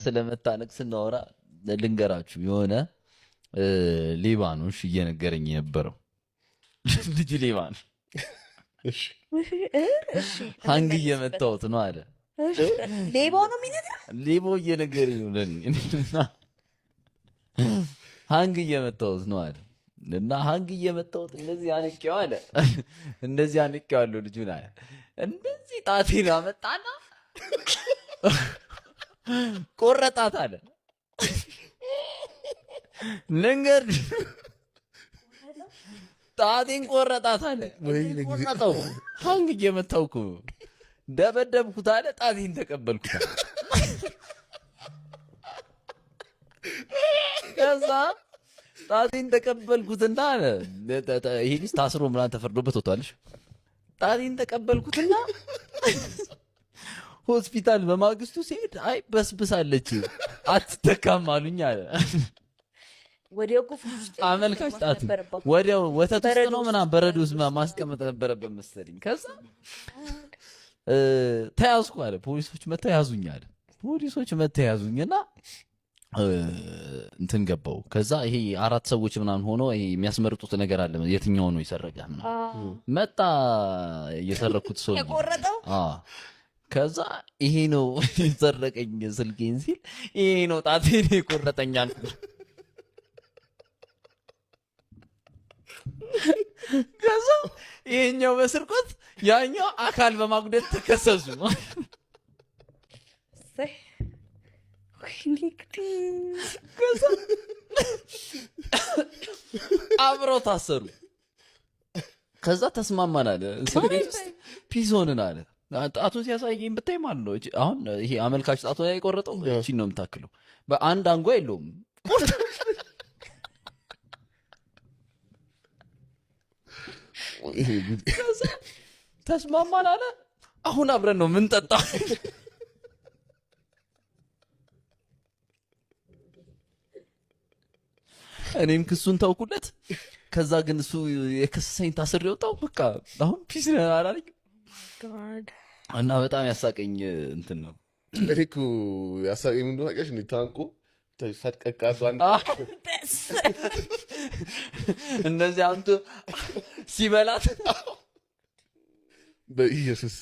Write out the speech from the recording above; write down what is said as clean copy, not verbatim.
ስለመታነቅ ስናወራ ልንገራችሁ የሆነ ሌባኖሽ እየነገረኝ የነበረው ልጅ ሌባ ነው። ሀንግ እየመታወት ነው አለ። ሌባው ነው የሚነግረው። ሌባው እየነገረኝ ነው ለኔ ሀንግ እየመታወት ነው አለ። እና ሀንግ እየመታወት እንደዚህ አንቄው አለ። እንደዚህ አንቄው አለው ልጁን አለ። እንደዚህ ጣቴን አመጣና ቆረጣት አለ። ልንገር ጣቴን ቆረጣት አለ። ቆረጠው። ሀንግ እየመታው እኮ ደበደብኩት አለ። ጣቴን ተቀበልኩት። ከዛ ጣቴን ተቀበልኩትና አለ ይሄ ልጅ ታስሮ ምናምን ተፈርዶበት ወጥቷልሽ። ጣቴን ተቀበልኩትና ሆስፒታል በማግስቱ ሲሄድ አይ በስብሳለች አትተካም አሉኝ አለ። ወዲያው ኩፍ ውስጥ አመልካች ጣቱ ወዲያው ወተት ውስጥ ነው ምናምን በረዶ ውስጥ ማስቀመጥ ነበረበት መሰለኝ። ከዛ ተያዝኩ አለ። ፖሊሶች መተው ያዙኝ አለ። ፖሊሶች መተው ያዙኝና እንትን ገባው። ከዛ ይሄ 4 ሰዎች ምናምን ሆኖ ይሄ የሚያስመርጡት ነገር አለ። የትኛው ነው የሰረቀ ምናምን መጣ። የሰረኩት ሰው የቆረጠው ከዛ ይሄ ነው የሰረቀኝ ስልኬን ሲል ይሄ ነው ጣቴን የቆረጠኛል። ከዛ ይሄኛው በስርቆት ያኛው አካል በማጉደት ተከሰሱ። ከዛ አብረው ታሰሩ። ከዛ ተስማማን አለ። እስር ቤት ውስጥ ፒስ ሆንን አለ። ጣቱን ሲያሳየኝ ብታይ ማለት ነው። አሁን ይሄ አመልካች ጣቱን የቆረጠው እቺን ነው የምታክለው። በአንድ አንጓ የለውም። ተስማማን አለ። አሁን አብረን ነው ምን ጠጣ። እኔም ክሱን ታውቁለት። ከዛ ግን እሱ የከሰሰኝ ታስሬ ወጣው። በቃ አሁን ፒስ ነን አላለኝ እና በጣም ያሳቀኝ እንትን ነው። እኮ ያሳቀኝ ምን ታውቂያለሽ? እንዴ ታንቆ ተፈጥቀቃቱ አንተ እንደዚህ አንተ ሲበላት በኢየሱስ